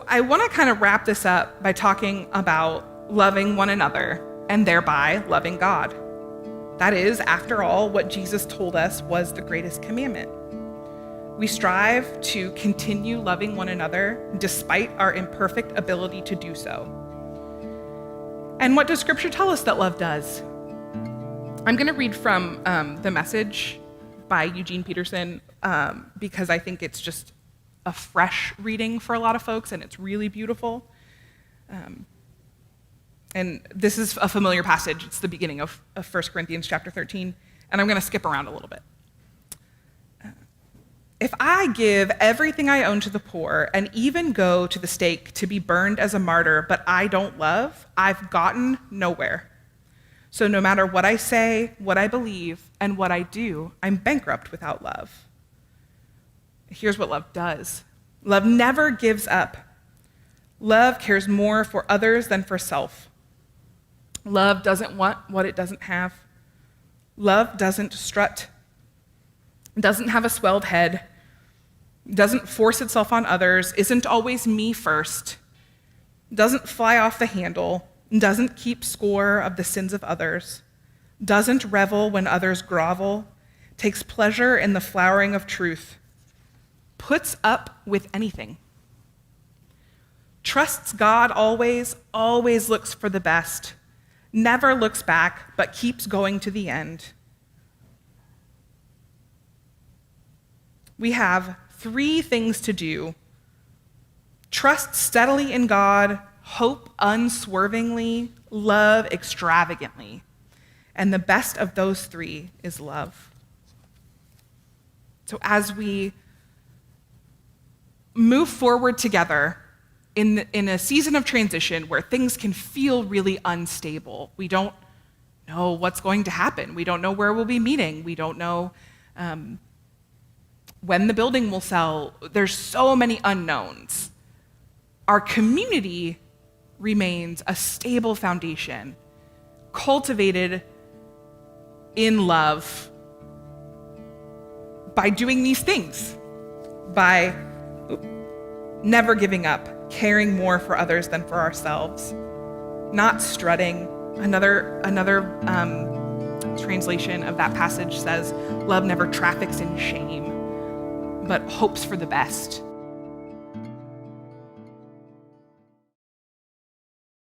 I want to kind of wrap this up by talking about loving one another and thereby loving God. That is, after all, what Jesus told us was the greatest commandment. We strive to continue loving one another despite our imperfect ability to do so. And what does Scripture tell us that love does? I'm going to read from The Message by Eugene Peterson because I think it's just a fresh reading for a lot of folks, and it's really beautiful. And this is a familiar passage. It's the beginning of 1 Corinthians chapter 13, and I'm going to skip around a little bit. If I give everything I own to the poor and even go to the stake to be burned as a martyr, but I don't love, I've gotten nowhere. So no matter what I say, what I believe, and what I do, I'm bankrupt without love. Here's what love does. Love never gives up. Love cares more for others than for self. Love doesn't want what it doesn't have. Love doesn't strut, doesn't have a swelled head, doesn't force itself on others, isn't always me first, doesn't fly off the handle, doesn't keep score of the sins of others, doesn't revel when others grovel, takes pleasure in the flowering of truth, puts up with anything, trusts God always, always looks for the best, never looks back, but keeps going to the end. We have 3 things to do: trust steadily in God, hope unswervingly, love extravagantly. And the best of those 3 is love. So as we move forward together in a season of transition where things can feel really unstable, we don't know what's going to happen. We don't know where we'll be meeting. We don't know when the building will sell. There's so many unknowns. Our community remains a stable foundation, cultivated in love by doing these things, by never giving up, caring more for others than for ourselves, not strutting. Another translation of that passage says, love never traffics in shame, but hopes for the best.